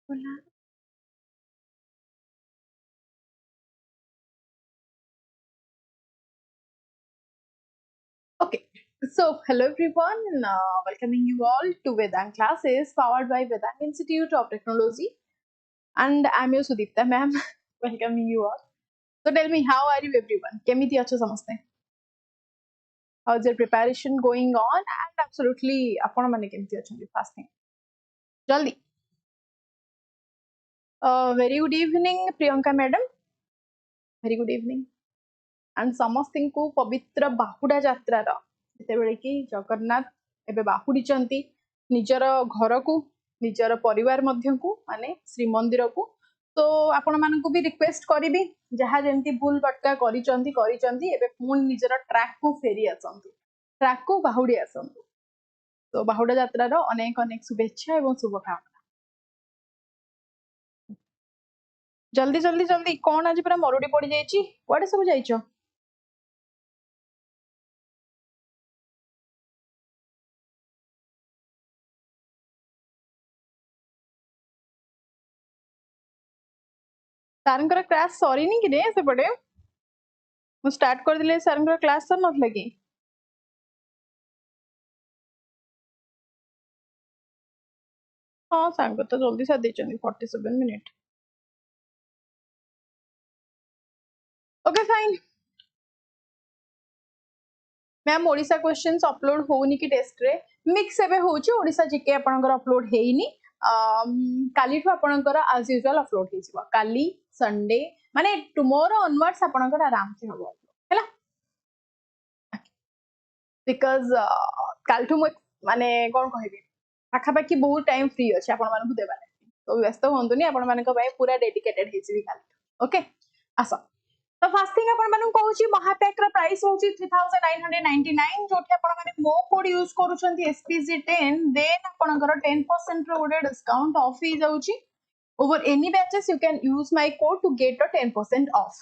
बोला Okay, so hello everyone, welcoming you all to Vedang Classes powered by Vedang Institute of Technology, and I'm your Sudipta Ma'am, welcoming you all. So tell me, how are you everyone? केमिति अच्छो समझते हैं? How's your preparation going on? And absolutely, आपण माने केमिति अच्छो fasting? जल्दी. Very good evening, Priyanka madam. Very good evening. And समस्तिं को पवित्र बाहुडा यात्रा रा जेतेबेले कि जगन्नाथ एबे बाहुडीचंती निजर घर को निजर परिवार मध्य को माने श्रीमंदिर को तो आपण मानकु भी रिक्वेस्ट करिबी जहा जेंती भूल भटका करिचंती एबे पुन निजर ट्रैक को फेरी आसंतु ट्रैक को बाहुडी आसंतु तो बाहुडा यात्रा रो अनेक अनेक शुभेच्छा एवं शुभकामना जल्दी जल्दी जल्दी कोन आज पूरा मरुडी पड़ी जाईची कुआडे सब जाईचो सारंकर क्लास सॉरी नहीं कि रे से पड़े मु स्टार्ट कर दिले सारंकर क्लास सर नथला कि हाँ सांग तो जल्दी साथ देचंदी 47 minute okay fine ma'am Odisha questions upload होनी कि टेस्ट रे मिक्स एबे होची ओडिशा जीके आपनकर अपलोड हेइनी काली ठो आपनकर एज यूजुअल अपलोड हेजिबा काली संडे माने टुमारो ऑनवर्ड्स आपनकर आराम से होबो हैला बिकॉज़ काल ठो माने कोन कहबी आखा पाखी बहुत टाइम फ्री अछि आपन मानकु देबा तो व्यस्त होंतुनी आपन मानक पय पूरा डेडिकेटेड हेजिबी काल ओके आसा तो फर्स्ट थिंग आपण मानू कहूची महापैक रा प्राइस होची 3999 जोठी आपण माने मो कोड यूज करूछंती SPG10 देन आपणकर 10% रो गोटे डिस्काउंट ऑफ ही जाउची over any batches you can use my code to get a 10% off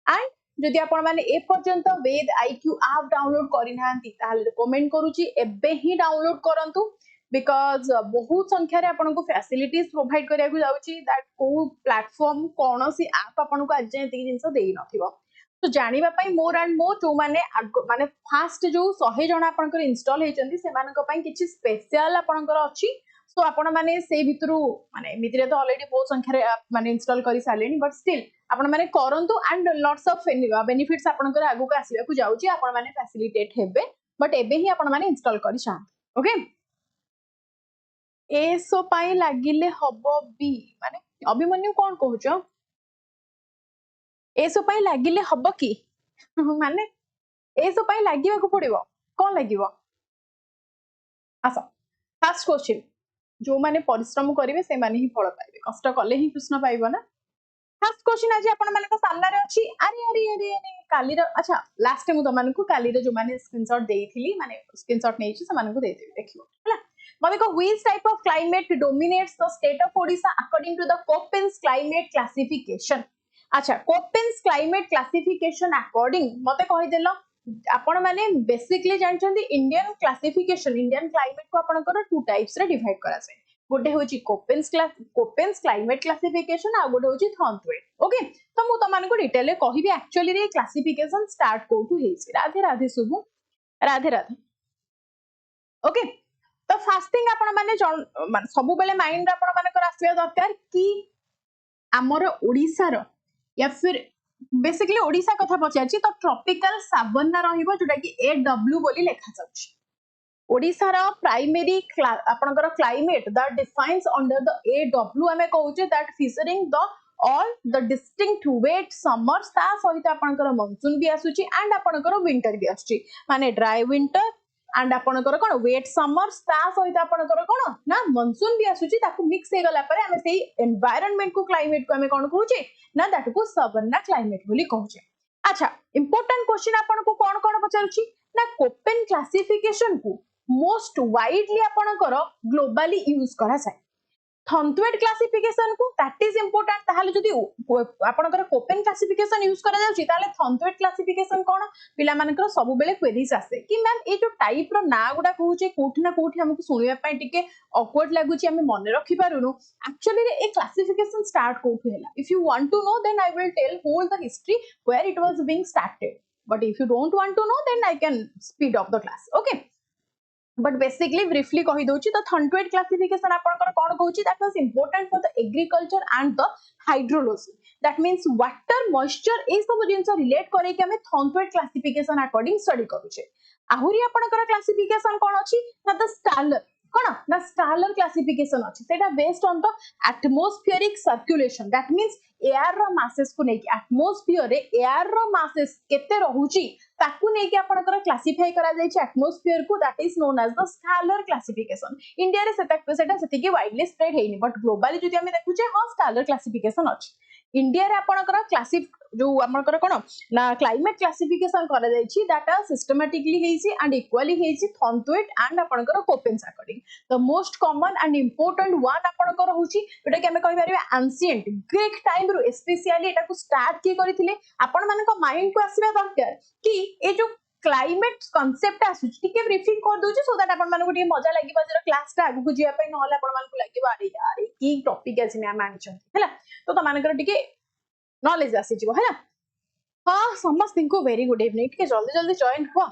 and जदि आपण माने ए पर्यंत वेद IQ ऐप डाउनलोड करि नांती ताले रिकमेंड करूची एबे ही डाउनलोड करंतु बिकॉज बहुत संख्या रे आपन को फैसिलिटीज प्रोवाइड करिया को जाउची दैट को प्लेटफॉर्म कोनोसी ऐप आपन को आज एति जिंस देई नथिबो तो जानिबा पई मोर एंड मोर जो माने माने फास्ट जो 100 जण आपन को इंस्टॉल हेचंती से मानक पई किछि स्पेशल आपन को अछि सो आपण माने से भितरु माने मितिरे तो ऑलरेडी बहुत संख्या रे माने इंस्टॉल करि सालेनी बट स्टिल आपण माने करंतु एंड लॉट्स ऑफ बेनिफिट्स आपन को आगु को आसीबा को जाउची आपण माने फैसिलिटेट हेबे बट एबे ही आपण माने इंस्टॉल करि छान ओके एसो पाई लागिले हबो बी माने अभिमन्यु कोन कहउछ एसो पाई लागिले हबो की माने एसो पाई लागिबा को पड़िबो कोन लागिबो आसा फर्स्ट क्वेश्चन जो माने परिश्रम करिवे से माने ही फल पाइबे कष्ट कले ही कृष्ण पाइबो ना फर्स्ट क्वेश्चन आज आपण माने को सामने रे अछि अरे अरे अरे अरे काली रो अच्छा लास्ट टाइम तो माने को काली रो जो माने स्क्रीनशॉट देइथिली माने स्क्रीनशॉट नै छि से माने को देइ देबे देखिबो हला माने को which type of climate dominates the state of Odisha according to the Köppens climate classification अच्छा Köppens climate classification according मते कहि देलो आपण माने बेसिकली जानछन्ती इंडियन क्लासिफिकेशन इंडियन क्लाइमेट को आपनकर टू टाइप्स रे डिवाइड करा जाय गोटे होची Köppens climate classification आ गोटे होची थॉर्नथवेट ओके तो मु त माने को डिटेल रे कहिबी एक्चुअली रे क्लासिफिकेशन स्टार्ट कोठु हेछि राधे राधे सुबु राधे राधे ओके तो फर्स्ट थिंग आपण माने सब बेले माइंड आपण माने आसिया दरकार कि हमर ओडिसा रो या फिर बेसिकली ओडिसा कथा पचारछि तो ट्रॉपिकल सावन्ना रहिबो जोटा कि AW बोली लेखा जाउछि ओडिसा रो प्राइमरी आपनकर climate that defines under the AW हमें कहउछि that featuring the all the distinct wet summers ता सहित आपनकर मॉनसून भी आसुछि एंड आपनकर विंटर भी आसुछि माने ड्राई विंटर एंड आपनकर कोन वेट समर्स ता सहित आपनकर कोन ना मॉनसून भी आसुछि ताकू मिक्स हे गला परे हमें सेही एनवायरनमेंट को क्लाइमेट को हमें कोन कहउछि ना दैट को सवन्ना क्लाइमेट बोली कहउछि अच्छा इंपोर्टेंट क्वेश्चन आपन को कोन पचारुछि ना कोपेन क्लासिफिकेशन को मोस्ट वाइडली आपनकर ग्लोबली यूज करा जाय थंतुएट क्लासिफिकेशन को दैट इज इंपोर्टेंट ताहाले जदी आपनकर कोपेन क्लासिफिकेशन यूज करा जाउची ताहाले थंतुएट क्लासिफिकेशन कोन पिला मानकर सब बेले क्वेरीज आसे कि मैम ए जो टाइप रो ना गुडा कहूचे कोठी ना कोठी हमकु सुनिबा पय टिके ऑकवर्ड लागुची हम मन रखि पारुनु एक्चुअली ए क्लासिफिकेशन स्टार्ट कोठु हैला if you want to know then I will tell whole the history where it was being started but if you don't want to know then I can speed up the class okay but basically briefly कहि दोची तो Thornthwaite classification आपनकर कोन कहूची that was important for the agriculture and the hydrology that means water moisture ए सब जिंस relate करे कि हमें थंतुएट क्लासिफिकेशन अकॉर्डिंग स्टडी करूचे आहुरी आपनकर क्लासिफिकेशन कोन अछि ना द स्टालर कोन ना स्टालर क्लासिफिकेशन अछि सेटा based on the atmospheric circulation that means air रो मासेस को नै कि एटमॉस्फेयर रे एयर रो मासेस केते रहूची ताकू नै कि आपनकर क्लासिफाई करा जाय छै एटमॉस्फेयर को that is known as the Strahler classification India रे सेटा सेति कि वाइडली स्प्रेड हेनी बट ग्लोबली जदि हम देखु छै हां स्टालर क्लासिफिकेशन अछि इंडिया रे आपनकर क्लासिफ जो आपनकर कोन ना क्लाइमेट क्लासिफिकेशन करा जाय छी दैट आर सिस्टमैटिकली हेसी एंड इक्वली हेसी थंतुएट एंड आपनकर Koppen's according the most common and important one आपनकर होची एटा कि हम कहि परिबा एंशिएंट ग्रीक टाइम रो स्पेशली एटा को स्टार्ट की करिथिले आपन मानक माइंड को आसीबा दरकार कि ए जो क्लाइमेट कांसेप्ट आसु टिके ब्रीफिंग कर दोची सो दैट आपन मानको टिके मजा लागिबा जरा क्लास टा आगु जिया पय नहले आपन मानको लागिबा अरे यार की टॉपिक अछि मैम आनिछन हैला तो त मानकर टिके नॉलेज आसी जिवो हैला हां समस्त को वेरी गुड इवनिंग टिके जल्दी जल्दी जॉइन हुआ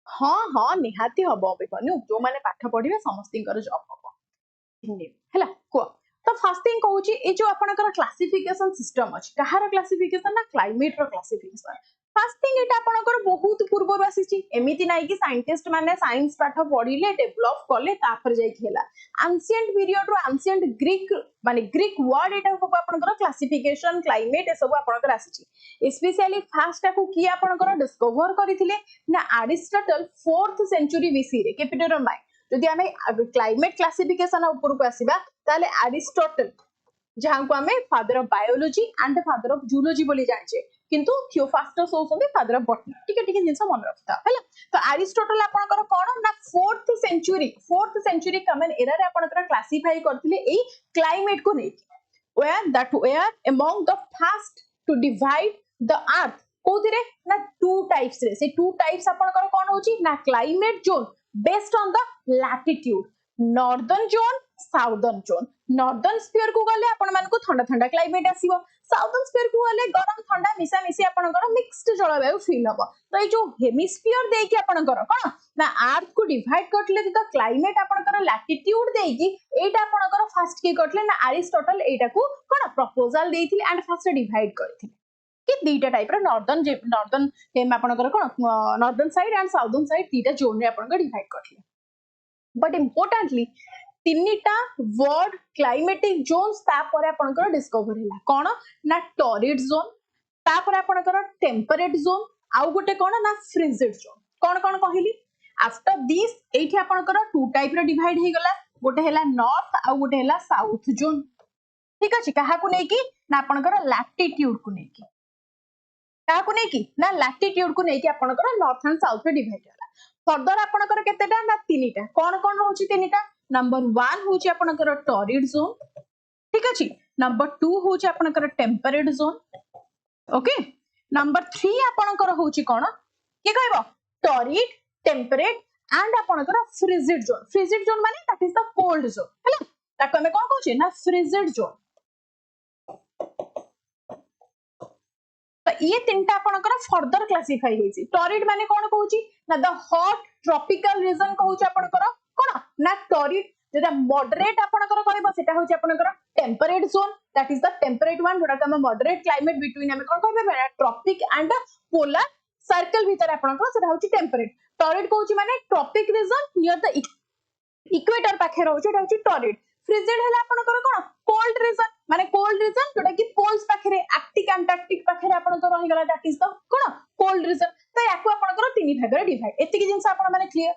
हां हां निहाती हबो बेकनु जो माने पाठ पढिबे समस्तिंकर जॉब हबो हैला को तो फर्स्ट थिंग कहूची ए जो आपनकर क्लासिफिकेशन सिस्टम अछि कहार क्लासिफिकेशन ना क्लाइमेट रो क्लासिफिकेशन फर्स्ट थिंग एटा आपनकर बहुत पूर्व आसीची एमिति नाही कि साइंटिस्ट माने साइंस पाठ पढिले डेवलप करले तापर जाई खेला एंशिएंट पीरियड रो एंशिएंट ग्रीक माने ग्रीक वर्ड एटा को आपनकर क्लासिफिकेशन क्लाइमेट ए सब आपनकर आसीची स्पेशली फर्स्ट टाको की आपनकर डिस्कवर करिथिले ना एरिस्टोटल 4th सेंचुरी बीसी रे कैपिटल माइ जदि हमें क्लाइमेट क्लासिफिकेशन ऊपर को आसीबा ताले एरिस्टोटल जहां को हमें father of biology and father of zoology बोली जाचे किंतु थियोफास्टस होसोंदी फादर ऑफ बॉटनी टिके टिके जिंस मन रखता हैला तो एरिस्टोटल आपनकर कोन ना 4th सेंचुरी कमन एरा रे आपनकर क्लासिफाई करथिले ए क्लाइमेट को नै where among the first to divide the earth कोथिरे ना टू टाइप्स रे से टू टाइप्स आपनकर कोन होची ना climate zone based on the latitude northern zone southern zone northern sphere को गले आपण मान को ठंडा ठंडा क्लाइमेट आसीबो southern sphere को गले गरम ठंडा मिसा मिसी आपनकर मिक्स्ड जलवायु फील हबो तो ए जो हेमिस्फियर देकी आपनकर कोन ना अर्थ को डिवाइड करले तो क्लाइमेट आपनकर लैटिट्यूड देकी एटा आपनकर फर्स्ट की करले ना एरिस्टोटल एटा को कोन प्रपोजल देथिले एंड फर्स्ट डिवाइड करथिले कि दीटा टाइप रो नॉर्दर्न हेम आपनकर कोन northern side and southern side दीटा जोन रे आपनकर डिवाइड करथिले बट इंपोर्टेंटली तीनटा वर्ड क्लाइमेटिक जोन्स ता पर आपनकर डिस्कवर हैला कोन ना टॉरिड जोन ता पर आपनकर टेम्परेट जोन आउ गोटे कोन ना फ्रिजिड जोन कोन कोन कहिली आफ्टर दिस एठी आपनकर टू टाइप रो डिवाइड हे गला गोटे हैला नॉर्थ आउ गोटे हैला साउथ जोन ठीक अछि कहा को नै कि ना आपनकर लैटिट्यूड को नै कि कहा को नै कि ना लैटिट्यूड को नै कि आपनकर नॉर्थ एंड साउथ रे डिवाइड होला फर्दर आपनकर केतेटा ना तीनटा कोन कोन होची तीनटा नंबर 1 होची आपनकर टॉरिड जोन ठीक अछि नंबर 2 होची आपनकर टेम्परेट जोन ओके नंबर 3 आपनकर होची कोन के कहबो टॉरिड टेम्परेट एंड आपनकर फ्रिजिड जोन माने that is the cold zone हैला ताको हमें कोन कहूची ना फ्रिजिड जोन तो ये तीनटा आपनकर फर्दर क्लासिफाई हेची टॉरिड माने कोन कहूची ना द हॉट ट्रॉपिकल रीजन कहूची आपनकर कोन ना टॉरिड जेटा मॉडरेट आपनकर कहबो सेटा होची आपनकर temperate zone that is the temperate one जोटा हम मॉडरेट क्लाइमेट बिटवीन हम कोन कहबे ट्रॉपिक एंड पोलर सर्कल भीतर आपनकर सेटा होची टेम्परेट टॉरिड कहूची माने tropic region near the equator पाखे रहउची एटा होची टॉरिड फ्रिजिड हैला आपनकर कोन कोल्ड रीजन माने कोल्ड रीजन जोटा कि पोल्स पाखे आर्कटिक एंटार्क्टिक पाखे आपनकर रहि गला that is the cone cold reason तो याको आपनकर तीन भाग रे डिवाइड एतिकी जिंस आपन माने क्लियर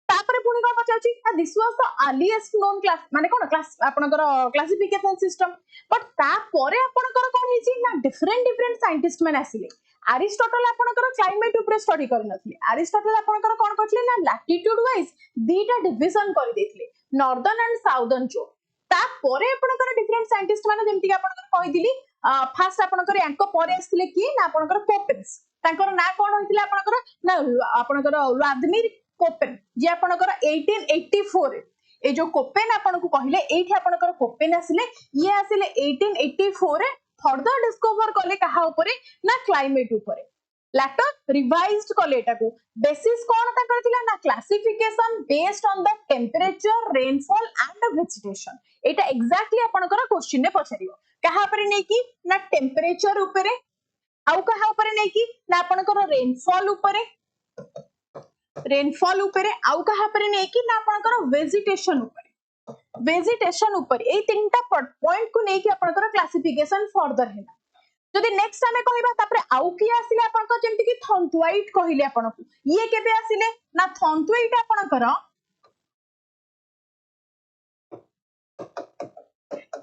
तापरे पुनी कोन पचाउची this was the earliest known class माने कोन क्लास आपनकर क्लासिफिकेशन सिस्टम बट ता परे आपनकर कोन हेची ना डिफरेंट साइंटिस्ट माने आसिले अरिस्टोटल आपनकर क्लाइमेट ऊपर स्टडी कर नथले अरिस्टोटल आपनकर कोन करथले ना लैटिट्यूड वाइज दीटा डिवीजन कर देथले नॉर्दर्न एंड साउदर्न जोन ता परे आपनकर डिफरेंट साइंटिस्ट माने जेमति कि आपनकर कहि दिली फास्ट आपनकर यांको परे आस्थिले कि ना आपनकर कोपेन्स तांकर ना कोन होइतिले आपनकर ना आपनकर व्लादिमीर कोपेन जे आपनकर 1884 ए जो कोपेन आपन को कहिले एठी आपनकर कोपेन आसिले ये आसिले 1884 रे फर्दर डिस्कवर कले कहा ऊपरे ना क्लाइमेट ऊपरे लेटर रिवाइज्ड कले एटा को बेसिस कोन ताकर थिला ना classification based on the temperature rainfall and vegetation Etah exactly आपनकर क्वेश्चन ने पछारियो कहा ऊपरे नै कि ना टेंपरेचर ऊपरे आउ कहा ऊपरे नै कि ना आपनकर रेनफॉल ऊपरे आउ कहा ऊपरे नै कि ना आपनकर वेजिटेशन ऊपर ए तीनटा पॉइंट को नै कि आपनकर क्लासिफिकेशन फर्दर हैला जदि नेक्स्ट हमें कहबा तापरे आउ की आसिले आपनकर जेमति कि थंतुआइट कहिले आपनको ये केबे आसिले ना थंतुआइट आपनकर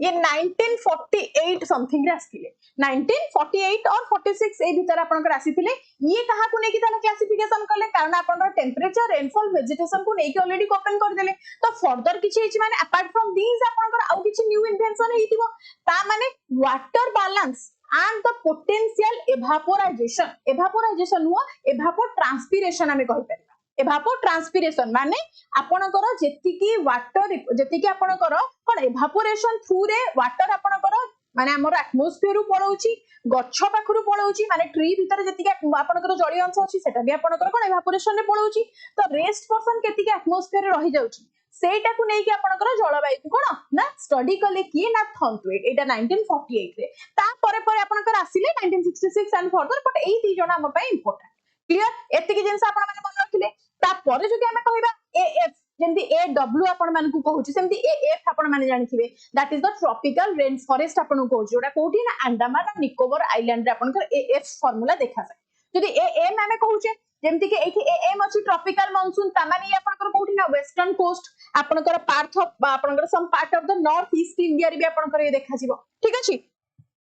ये 1948 समथिंग रे आसिले 1948 और 46 ए भीतर आपनकर आसीथिले ये कहा को नै कि ताला क्लासिफिकेशन करले कारण आपनकर टेंपरेचर रेनफॉल वेजिटेशन को नै कि ऑलरेडी ओपन कर देले तो फर्दर किछि हिच माने अपार्ट फ्रॉम दीस आपनकर आउ किछि न्यू इन्वेंशन हेतिबो ता माने water balance and the potential evaporation हुआ evapotranspiration हमें कहि परिबा evapotranspiration माने आपनकर जेतिकी वाटर जेतिकी आपनकर कोन evaporation थ्रू रे वाटर आपनकर माने हमर एटमॉस्फियर रु पळौची गच्छ पाखरु पळौची माने ट्री भीतर जेतिकी आपनकर जळीय अंश अछि सेटा भी आपनकर कोन evaporation रे पळौची तो रेस्ट पर्सन केतिकी एटमॉस्फियर रे रहि जाउची सेटा को नै कि आपनकर जलवायु कोन ना स्टडी कले कि ना थंतुएट एटा 1948 रे ता परे परे आपनकर आसिले 1966 एंड फर्दर बट एई ती जणा हम पय इंपोर्टेंट क्लियर एति कि जिंस आपन माने मन रखिले ता परे जदि हम कहिबा एएफ जेंति एडब्ल्यू आपन मान को कहूची सेंति एएफ आपन माने जानिथिबे that is the tropical rain forest आपन को कहूची ओटा कोठी ना अंडमान एंड निकोबर आइलैंड रे आपनकर एएफ फार्मूला देखा जाय जदि एएम हमें कहूचे जेमति कि एठी एएम अछि ट्रॉपिकल मानसून ता माने आपनकर कोठी ना वेस्टर्न कोस्ट आपनकर पार्ट ऑफ आपनकर some part of the north east India रे भी आपनकर ये देखा जिवो ठीक अछि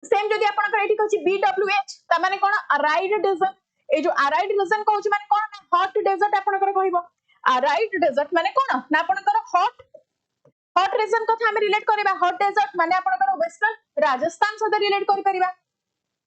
सेम जदि आपनकर एठी कहछि बीडब्ल्यूएच ता माने कोन अराइड डेजर्ट ए जो अराइड रीजन कहउछि माने कोन हॉट डेजर्ट आपनकर कहइबो अराइड डेजर्ट माने कोन ना आपनकर हॉट रीजन कथा हम रिलेट करबा हॉट डेजर्ट माने आपनकर वेस्टर्न राजस्थान सहित रिलेट करि परिबा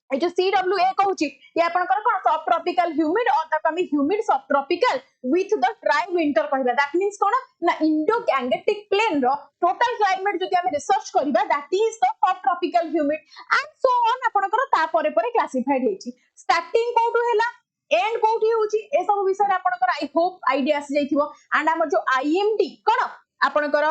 ए जो सीडब्ल्यूए कहउछि ये आपनकर कोन सब ट्रॉपिकल ह्यूमिड और द कमी ह्यूमिड सब tropical with the dry winter कहबा दैट मींस कोन ना इंडो गैंगेटिक प्लेन रो टोटल क्लाइमेट जदि हम रिसर्च करबा that is the sub tropical humid and so on आपनकर ता परे परे क्लासिफाइड हेछि स्टार्टिंग कोठु हैला एंड कोठी होछि ए सब विषय आपनकर आई होप आईडिया आसी जाइथिबो एंड हमर जो आईएमडी कोन आपनकर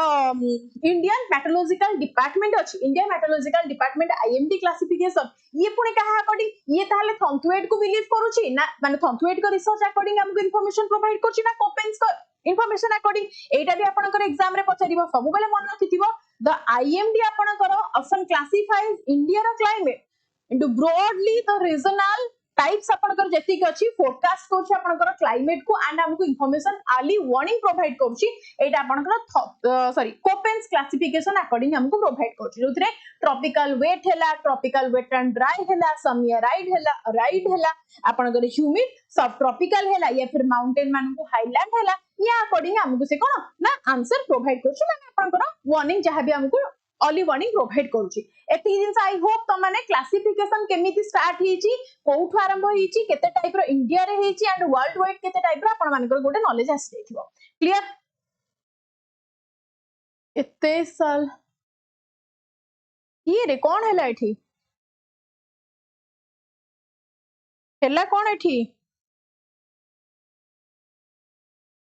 इंडियन मेट्रोलॉजिकल डिपार्टमेंट अछि Indian meteorological department IMD classification ये पुणे कहा अकॉर्डिंग ये ताले थंतुएट को बिलीव करूची ना माने थंतुएट को रिसर्च अकॉर्डिंग हमको इंफॉर्मेशन प्रोवाइड करची ना कोपेन्स को इंफॉर्मेशन अकॉर्डिंग एटा भी आपनकर एग्जाम रे पछारिबो सब बेले मन रखिथिबो द आईएमडी आपनकर ऑप्शन क्लासिफाइज इंडिया रो climate into broadly the regional types आपनकर जेति के अछि फोरकास्ट करछि आपनकर क्लाइमेट को एंड हमको इंफॉर्मेशन अर्ली वार्निंग प्रोवाइड करछि एटा आपनकर सॉरी कोपेन्स क्लासिफिकेशन अकॉर्डिंग हमको प्रोवाइड करछि जोथरे ट्रॉपिकल वेट एंड ड्राई हैला समी राइड हैला आपनकर ह्यूमिड सब ट्रॉपिकल हैला या फिर माउंटेन मान को हाईलैंड हैला या अकॉर्डिंग हमको से कोन ना आंसर प्रोवाइड करछि माने आपनकर वार्निंग जहां भी हमको अर्ली वार्निंग प्रोवाइड करूची एति जिंस आई होप त माने क्लासिफिकेशन केमिति स्टार्ट हिची कोठु आरंभ हिची केते टाइप रो इंडिया रे हिची एंड वर्ल्ड वाइड केते टाइप रो आपण मानकर गोटे नॉलेज आसी जाइथिबो क्लियर एते साल ये रे कोन हैला एठी हैला कोन एठी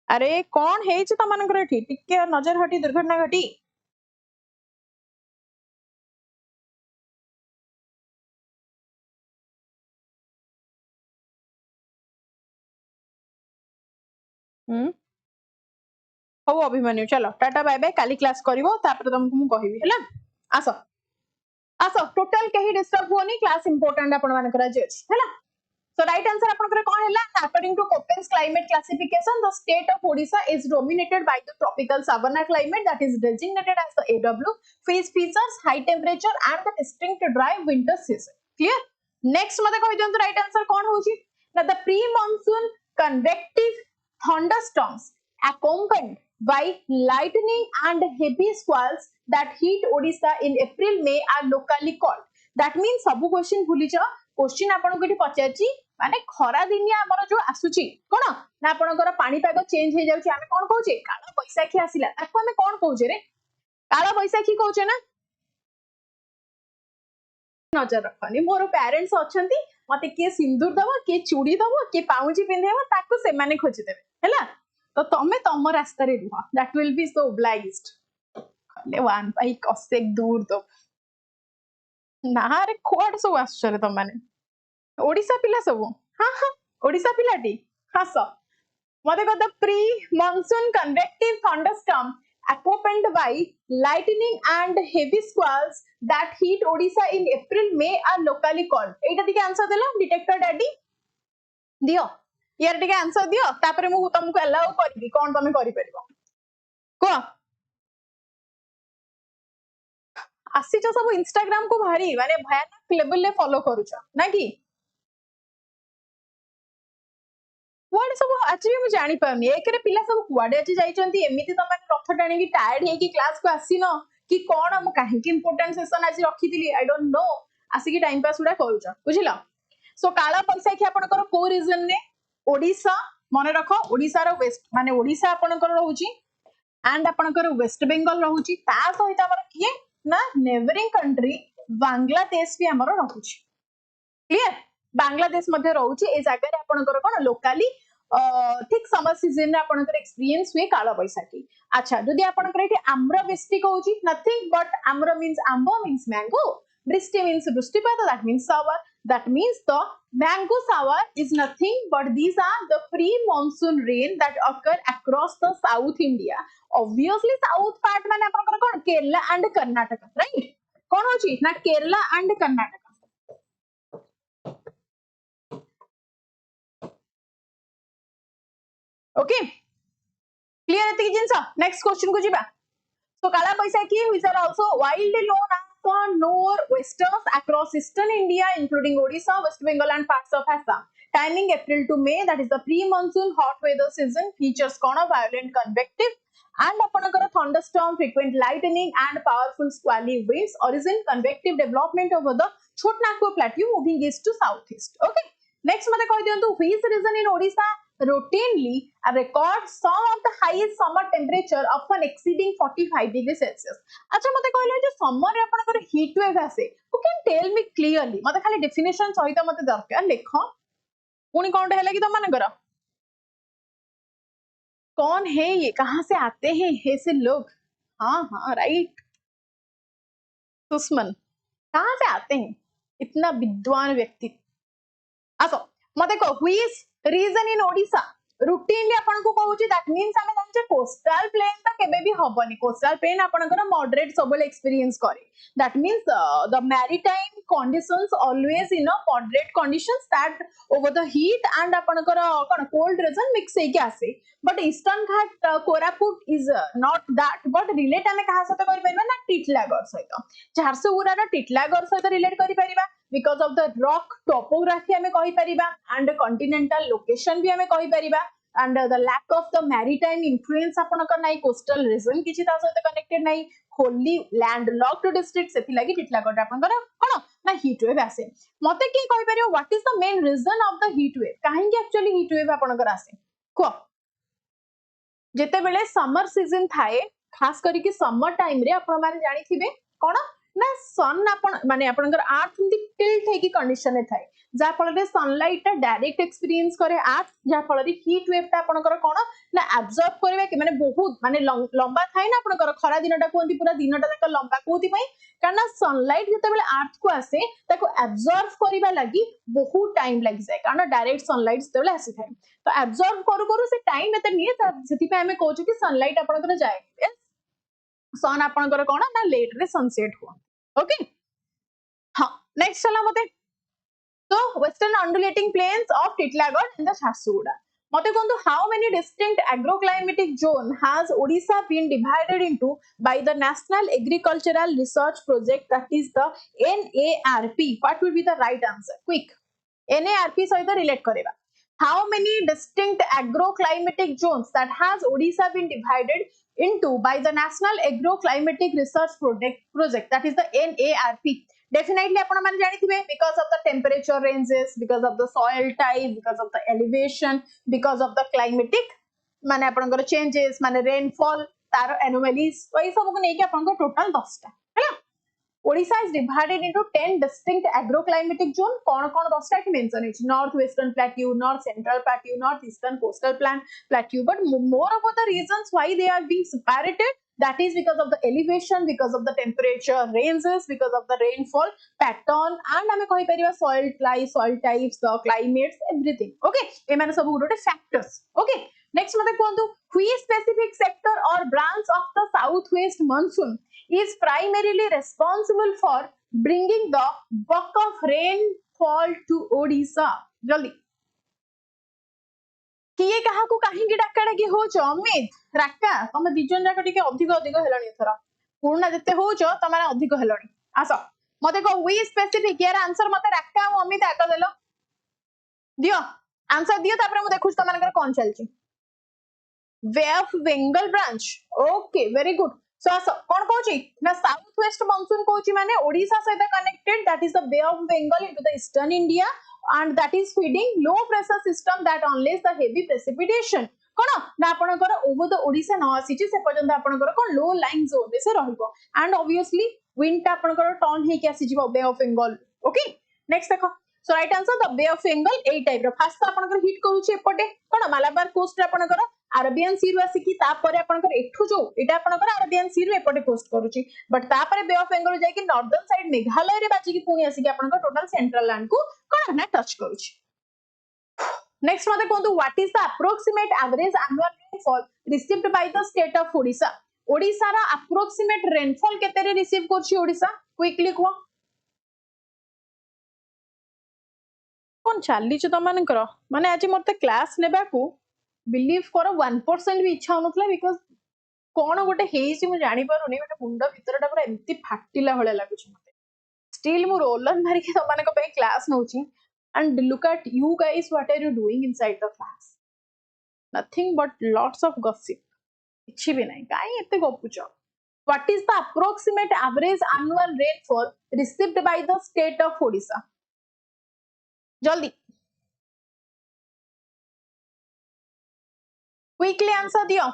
अरे कोन हेछि त मानकर एठी टिके नजर हटी दुर्घटना घटी हो अभिमन्यु चलो टाटा बाय बाय काली क्लास करिवो तापर तुमको मु कहिबी हैला आसो आसो टोटल कहीं डिस्टर्ब होनी क्लास इंपोर्टेंट आपण मान करा जे अछि हैला सो राइट आंसर आपण करे कोन हैला according to Koppen's climate classification the state of Odisha is dominated by the tropical savanna climate that is designated as the AW face features high temperature and the distinct dry winter season clear next मते कहि दियंतु right answer कोन होची ना the pre monsoon convective thunderstorms accompanied by lightning and heavy squalls that hit Odisha in April May are locally called. That means सब question भूली जाओ question आपन को पचारची माने खरा दिनिया हमर जो आसुची कोन ना आपनकर पाणीपाग चेंज हो जाउची आमे कोन कहूचे काला बैसाखी आसिला ताको आमे कोन कहूचे रे काला बैसाखी कहूचे ना नजर रखनी मोर पेरेंट्स अछंती मते के सिंदूर दबो के चूड़ी दबो के पाउजी पिंधेबो ताको से माने खोजि देबे हैला तो तमे तम रास्ता रे रुह that will be so obliged ले वन बाई कसेक दूर दो ना रे कोड सो आश्चर्य त माने ओडिसा पिला सब हां हां ओडिसा पिलाटी हास मते को the pre monsoon convective thunderstorm accompanied by lightning and heavy squalls that hit Odisha in April May are locally called. एटा टिके आंसर देला डिटेक्टर डैडी दियो यार टिके आंसर दियो तापरे मु तुमको अलाउ करबी कोन तमे करि परबो को आसी जो सब इंस्टाग्राम को भारी माने भयानक लेवल ले फॉलो करूछ ना कि कुआडे सब आज भी मुझे जानी पाउनी एकरे पिला सब कुआडे आज जाइचंती एमिति त माने रथ टाणी की टायर्ड हे की क्लास को आसीनो कि कोन हम काहे की इंपोर्टेंट सेशन आज रखितिली आई डोंट नो आसी की टाइम पास उडा करूछ बुझिला सो काला पैसाखी आपनकर को रीजन ने ओडिसा मने रखो ओडिसा रो वेस्ट माने ओडिसा आपनकर रहूची एंड आपनकर वेस्ट बंगाल रहूची ता सहित हमर किए ना नेबरिंग कंट्री बांग्लादेश भी हमर रहूची क्लियर बांग्लादेश मध्ये रहूची ए जागा रे आपनकर कोन लोकली ठीक समर सीजन रे आपनकर एक्सपीरियंस हुए काला बैसाखी अच्छा जदी आपनकर एठी आम्र वृष्टि कहूची नथिंग बट आम्र मींस आंबो मींस मैंगो वृष्टि मींस वृष्टिपात that means shower that means the mango shower is nothing but these are the pre-monsoon rain that occur across the South India obviously south part माने आपनकर कोन Kerala and Karnataka right कोन होची ना Kerala and Karnataka okay clear है एतिक जिंस next question को जिबा so kala baisakhi which are also widely known as the nor'westers across eastern India including Odisha, West Bengal and parts of Assam timing April to May that is the pre-monsoon hot weather season features kona violent convective and apanakara thunderstorm frequent lightning and powerful squally winds origin convective development over the Chhotnagpur plateau moving east to southeast okay next mate koi diyantu which region in Odisha routinely records some of the highest summer temperature often exceeding 45 degrees Celsius. अच्छा मते कहले जे summer रे आपन कर heat wave आसे you can tell me clearly मते खाली definition सहित मते दरकार लेखो पुनी कोन हैला कि त मन कर कौन है ये कहां से आते हैं ऐसे लोग हाँ राइट सुषमन कहां से आते हैं इतना विद्वान व्यक्ति आसो मते को which region in Odisha routinely आपन को कहूची दैट मींस हमें जानचे कोस्टल प्लेन त केबे भी हबनी कोस्टल प्लेन आपनकर मॉडरेट सबल एक्सपीरियंस करे that means the maritime conditions always in a moderate conditions that over the heat and आपनकर कोन कोल्ड रीजन मिक्स हे के आसे but eastern Ghat Koraput is not that but relate हमें कहा सहित करि परबा ना टिटलागढ़ सहित झारसुगुड़ा रो टिटलागढ़ सहित रिलेट करि परबा because of the rock topography हमें कहि परिबा and continental location भी हमें कहि परिबा and the lack of the maritime influence आपनकर नाही coastal region किछि ता सहित connected नाही wholly landlocked district सेति लागि टिटलागढ़ आपनकर कोन ना heat wave आसे मते की कहि परियो what is the main reason of the heat wave काहे कि actually heat wave आपनकर आसे को जेते बेले समर सीजन थाए खास करी कि समर टाइम रे आपण माने जानि थिबे कोन ना सन आपण माने आपनकर अर्थ टिल्ट हे की कंडीशन रे थाए जा फल रे सनलाइट ता डायरेक्ट एक्सपीरियंस करे अर्थ जा फल रे हीट वेव ता आपनकर कोन ना एब्जॉर्ब करबे कि माने बहुत माने लंबा थाए ना आपनकर खरा दिनटा कोंती पूरा दिनटा तक लंबा कोंती पई कारण सनलाइट जते बेले अर्थ को आसे ताको एब्जॉर्ब करबा लागि बहुत टाइम लागि जाय कारण डायरेक्ट सनलाइट जते बेले आसी थाए तो एब्जॉर्ब करू करू से टाइम एते निये सेति पे हमें कहू कि सनलाइट आपनकर जाय सन आपनकर कोन ना लेट रे सनसेट हो ओके हां नेक्स्ट चला मते तो western undulating plains of Titlagarh in the Jharsuguda मते कहंतु how many distinct agroclimatic zone has Odisha been divided into by the national agricultural research project that is the NARP. What will be the right answer? Quick NARP सहित relate करेगा. How many distinct agroclimatic zones that has Odisha been divided into by the National Agro-climatic Research Project that is the NARP? Definitely आपण माने जानिथिबे because of the temperature ranges, because of the soil type, because of the elevation, because of the climatic माने आपनकर changes माने rainfall तार anomalies तो ये सब को नेकी आपनकर टोटल 10 टा हैला. Odisha is divided into 10 distinct agroclimatic zone. कौन 10 टा की मेंशन है? Northwestern Plateau, North Central Plateau, Northeastern Coastal Plateau. But more about the reasons why they are being separated, that is because of the elevation, because of the temperature ranges, because of the rainfall pattern, and हमें कहि परिबा soil types, the climates, everything. Okay, ए माने सब गोटे factors. Okay, next मते कहंतु which specific sector or branch of the southwest monsoon is primarily responsible for bringing the bulk of rainfall to Odisha. जल्दी किए कहा को काहेकि डाका डाकी होच अमित राका तमे दिजन जाक टिके अधिक हेलानी एथरा पूर्ण जते होच तमाने अधिक हेलानी. आसो मते को वी स्पेसिफिक यार आंसर मते राका और अमित आका देलो दियो आंसर दियो तापर मु देखुछ तमानकर कोन चलची. Bay of Bengal branch. Okay very good. So कौन कहूची ना साउथ वेस्ट मानसून कहूची माने ओडिशा सहित connected, that is the bay of Bengal into the eastern India and that is feeding low pressure system that unleash the heavy precipitation. कोन ना आपनकर over the Odisha न आसीची से पर्यंत आपनकर कोन लो लाइन जोन रे से रहइबो and obviously wind ता आपनकर टर्न हे के आसीची bay of Bengal. Okay next देखो. So right answer the bay of Bengal ए टाइप रो फास्ट आपनकर हिट करूची एपटे कोन मालाबार कोस्ट रे आपनकर अरेबियन सी रु आसी की तापर आपनकर एठु जो एटा आपनकर अरेबियन सी रु एपटे कोस्ट करूची बट तापर बे ऑफ बंगाल जाय की नॉर्दर्न साइड मेघालय रे बाजी की पुनी आसी की आपनकर टोटल सेंट्रल लैंड को कोन ना टच करूची. नेक्स्ट मते कहंतु what is the approximate average annual rainfall received by the state of Odisha. Odisha रा अप्रोक्सीमेट रेनफॉल केते रे रिसीव करची ओडिशा? क्विकली को कोन चाली छ तमानकर माने आज मते क्लास नेबा को बिलीव करो 1% भी इच्छा होनथला बिकॉज़ कोन गोटे हेइसी मु जानि पारुनी गोटे मुंड भितरटा पूरा एम्ति फाटिला होले लागुछ मते. स्टिल मु रोलन मारी के तमानक पे class नउची and look at you guys, what are you doing inside the class? Nothing but lots of gossip. किछि भी नहीं काई एते गपुचो. What is the approximate average annual rainfall received by the state of Odisha? जल्दी quickly answer दियो.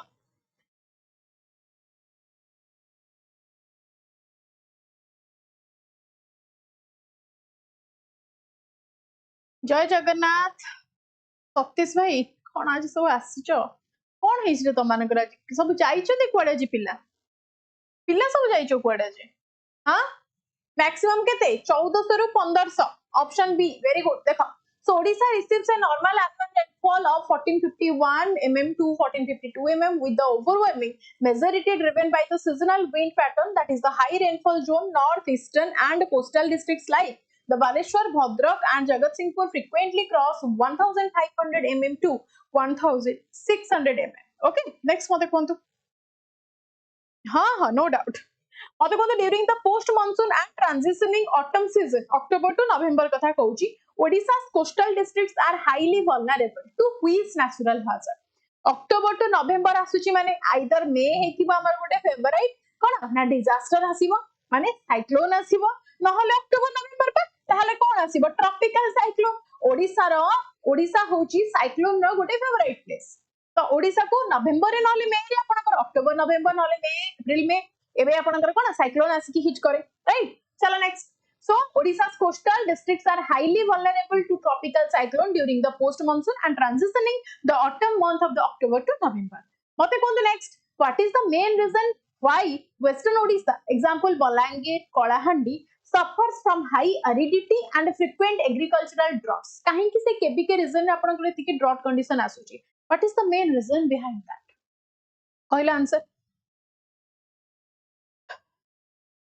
जय जगन्नाथ. सतीश भाई कौन आज सब आसीच कौन है तमानकर आज सब जाइछथि कुआडे जी पिला पिला सब जाइछो कुआडे जी. हां मैक्सिमम केते 1400 रु 1500. Option be very good. देखो so Odisha receives a normal annual rainfall of 1451 mm to 1452 mm with the overwhelming majority driven by the seasonal wind pattern, that is the high rainfall zone northeastern and coastal districts like the Baleshwar, Bhadrak and Jagatsinghpur frequently cross 1500 mm to 1600 mm. Okay, next mate कहंतु. हाँ no doubt. मते कहंतु during the post monsoon and transitioning autumn season October to November कथा कहूची Odisha's coastal districts are highly vulnerable to which natural hazard? October to November आसुची माने either May हेतिबा हमर गोटे favourite कोन ना disaster आसीबो माने cyclone आसीबो नहले October November पर ताहले कोन आसीबो ट्रॉपिकल साइक्लोन. ओडिशा होची साइक्लोन रो गोटे फेवरेट प्लेस. तो ओडिशा को नवेम्बर रे नहले मे रे आपनकर अक्टोबर नवेम्बर नहले मे एप्रिल में एबे आपनकर कोन साइक्लोन आसी की हिट करे राइट. चलो next. So Odisha's coastal districts are highly vulnerable to tropical cyclone during the post monsoon and transitioning the autumn month of the October to November. मते कहंतु next what is the main reason why western Odisha example Balangir, Kolahandi suffers from high aridity and frequent agricultural droughts? काहे कि से KBK reason रे आपन को एतिके drought condition आसुची. What is the main reason behind that? कहला answer.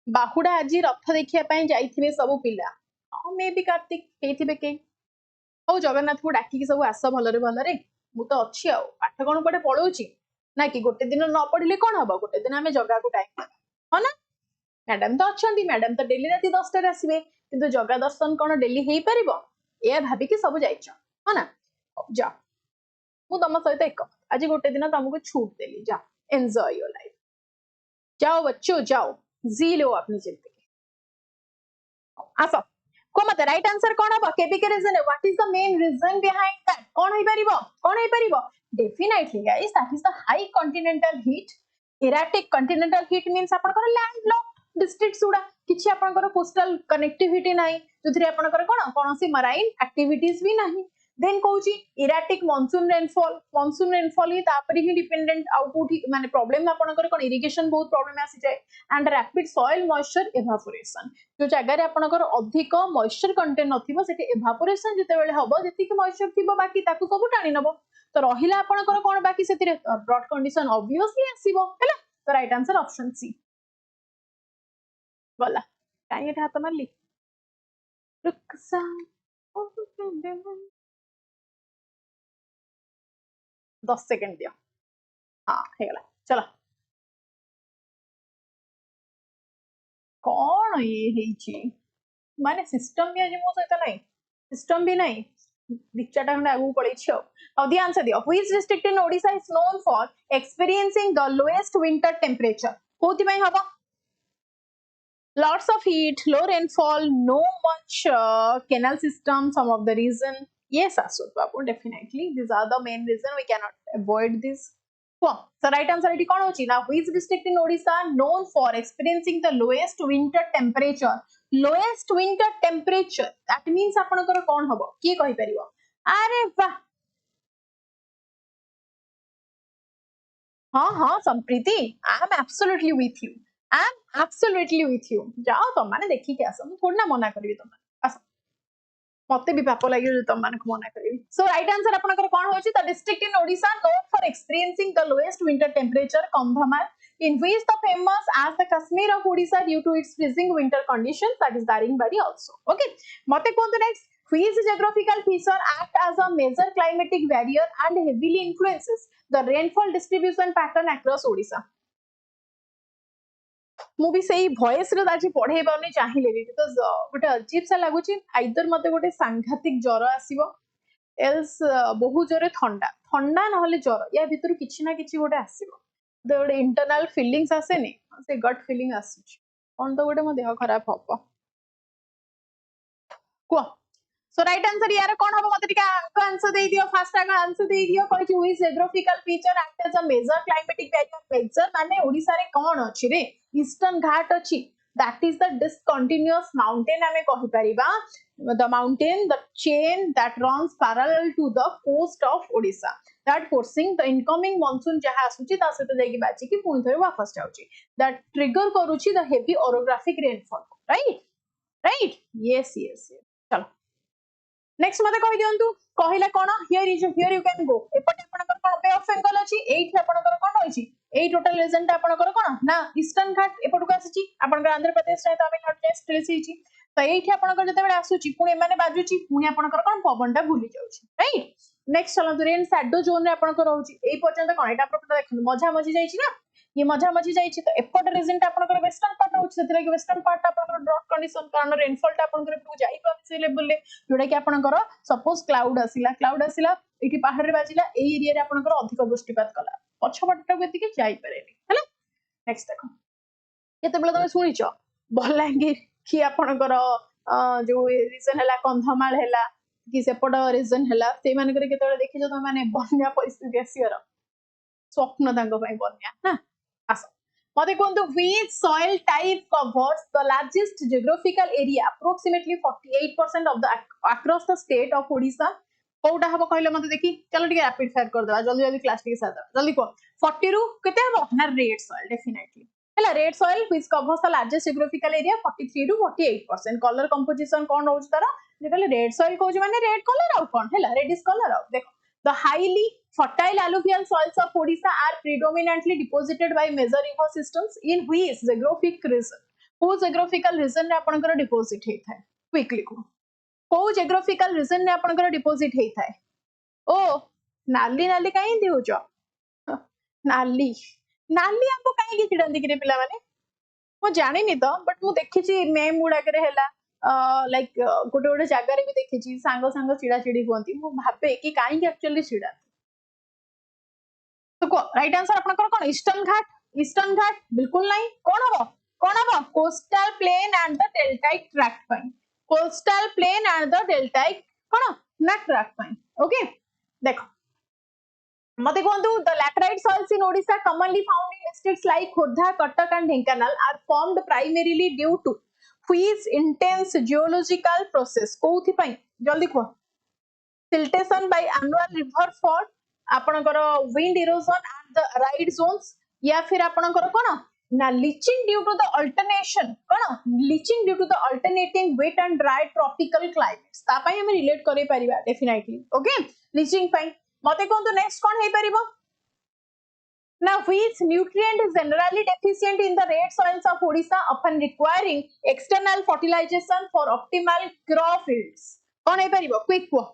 बाहुडा आज रथ देखिया पई जाइथिबे सब पिला मे भी कार्तिक हेथिबे के हो जगन्नाथ को डाकी सब आस भलरे भलरे मु तो अच्छी आउ पाठ कौन पड़े पढ़ौची ना कि गोटे दिन न पढ़िले कौन हम गोटे दिन आम जगह को टाइम हाँ ना मैडम तो अच्छा मैडम तो डेली राति 10 आसवे कि जगह दर्शन कौन डेली हो पार या भाविकी सब जाइछ हाँ ना जा मु तुम सहित एक आज गोटे दिन तुमको छूट देली जा एंजॉय योर लाइफ जाओ बच्चों जाओ जी लो अपनी जिंदगी आस को मत राइट आंसर कौन हम KBK region what is the main reason behind that कौन हो परिबो definitely guys that is the high continental heat erratic continental heat means आपनकर लैंडलॉक्ड डिस्ट्रिक्ट्स उडा किछि आपनकर कोस्टल कनेक्टिविटी नाही जोथि आपनकर कोन कोनोसी मराइन एक्टिविटीज भी नाही देन कहूची इराटिक मानसून रेनफॉल ही तापरी ही डिपेंडेंट आउ कोठी माने प्रॉब्लम आपनकर कोन इरिगेशन बहुत प्रॉब्लम आसी जाय and rapid soil moisture evaporation जो जगह रे आपनकर अधिक मॉइस्चर कंटेंट नथिबो सेठी एवापोरेशन जते बेले हबो जति कि मॉइस्चर थिबो बाकी ताकू सब टाणी नबो तो रहिला आपनकर कोन बाकी सेति रे ड्रॉट कंडीशन ऑब्वियसली आसीबो हैला तो राइट आंसर ऑप्शन सी गला काई एटा हाथ मारली रुकसा 10 सेकंड दियो हाँ हेगला चलो कौन ये हेची माने सिस्टम भी आज मो सहित नाही सिस्टम भी नाही दिचाटा खंडे आगु पळेछि अब द आंसर दियो which district in Odisha is known for experiencing the lowest winter temperature कोथि पई हबो lots of heat low rainfall no much canal system some of the reason yes Asud babu definitely these are the main reason we cannot avoid this so right answer iti kon hochi now which district in Odisha known for experiencing the lowest winter temperature that means apanakar kon hobo ki kahi paribo are वाह हाँ Sampriti I am absolutely with you जाओ तुम मैंने देखी के आसो थोड़ी ना मना करी तुम आस मते भी पाप लागि जो तुम माने को मना करी सो राइट आंसर आपनकर कोन होची the district in Odisha known for experiencing the lowest winter temperature Kandhamal in which the famous as the Kashmir of Odisha due to its freezing winter conditions that is Daringbadi also okay mate kontu next which geographical feature act as a major climatic barrier and heavily influences the rainfall distribution pattern across Odisha मु भी सही voice रे आज पढ़े पाउनी चाहिए भी because गोटे अजीब सा लागुची आइदर मते गोटे सांघातिक ज्वर आसीबो एल्स बहुत जोरे ठंडा नहले ज्वर या भितर किछि ना किछि गोटे आसीबो तो गोटे इंटरनल फीलिंग्स आसेनी से गट फीलिंग आसुची कोन तो गोटे मो देह खराब हबो को सो राइट आंसर यार कोन हबो मते टिका आंसर दे दियो फास्ट आंसर दे दियो कोइ कि which geographical feature act as a major climatic barrier माने ओडिसा रे कोन अछि रे ईस्टर्न घाट अछि that is the discontinuous mountain ame kahi pariba the mountain the chain that runs parallel to the coast of Odisha that forcing the incoming monsoon jaha asuchi ta sete jaiki bachi ki puni thore वापस जाउची that trigger करूची the heavy orographic rainfall right yes चलो next मते कहि दियंतु कहिला कोन here you can go एपटे आपनकर कोन पे of angle अछि एठी आपनकर कोन होइची एई टोटल रीजन ता आपनकर कोन ना ईस्टर्न घाट एपटको आसीची आपनकर आंध्र प्रदेश रे तमिलनाडु रे स्ट्रेस हिची तो एठी आपनकर जते बेले आसुची पुणी माने बाजुची पुणी आपनकर कोन पवनटा भूली जाउची राइट नेक्स्ट चलो रेन शैडो जोन रे आपनकर होउची एई पर्यंत कोन एटा आपन देखन मजा मजी जाईची ना ये मजा मजी जाईची तो एपट रीजन ता आपनकर वेस्टर्न पार्ट होउची सेति लागि वेस्टर्न पार्ट आपनकर ड्रॉट कंडीशन कारण रेनफॉल ता आपनकर टू जाई पासे लेवल ले जोडा कि आपनकर सपोज क्लाउड आसिला एठी पहाड़ रे बाजिला ए एरिया रे आपनकर अधिक दृष्टिपात कला पछपटटा केति के जाई पारेनी हैला नेक्स्ट देखो केते बेला तमे सुनिचो बलांगीर कि आपनकर जो रीजन हला कंधमाल हला कि सेपट रीजन हला से मानकर केते बेला देखिजो तमे माने बन्या परिस्थिति आसीर स्वप्न तांको पई बन्या ना आस मते कोंतु which soil type covers the largest geographical area approximately 48% of the across the state of Odisha कोटा हबो कहले मते देखि चलो ठीक रैपिड फायर कर देबा जल्दी जल्दी क्लास टिक साथ जल्दी को 40 रु केते हबो ना रेड सॉइल डेफिनेटली हला red soil which covers the largest geographical area 43 रु 48% कलर कंपोजिशन कोन होउछ तारा जेतले रेड सॉइल कहउछ माने रेड कलर आउ कोन हला रेडिश कलर आउ देखो the highly fertile alluvial soils of Odisha are predominantly deposited by major river systems in which geographic region whose geographical region रे आपनकर deposit हे थाए quickly को geographical region रे आपनकर डिपोजिट हे थाए ओ नाली नाली कहीं दिउछ नाली नाली आपको कहीं चिड़ाती कि पिला माने मु जानिनी तो बट मु देखी मेम गुड़ा लाइक गोटे गोटे जगार भी देखी सांग सांग चिड़ा चिड़ी हुई मु भावे कि कहीं एक्चुअली चिड़ा तो राइट आंसर आपनकर कोन ईस्टर्न घाट बिल्कुल नहीं कौन हम coastal plain and the deltaic tract पाई coastal plain and the deltaic कौन ना ट्रैक्ट पाई ओके देखो मते कहंतु the laterite soils in Odisha commonly found in districts like Khordha, Cuttack and Dhenkanal are formed primarily due to which intense geological process कोउथि पई जल्दी को siltation by annual river fall आपनकर wind erosion and the ride zones या फिर आपनकर कोन ना leaching due to the alternation cone leaching due to the alternating wet and dry tropical climates ता पई हम रिलेट करै परिबा डेफिनेटली ओके leaching पई मते कहंतु नेक्स्ट कोन हे परिबो Now, which nutrient is generally deficient in the red soils of Odisha, often requiring external fertilization for optimal crop yields? कौन है परिबो क्विक को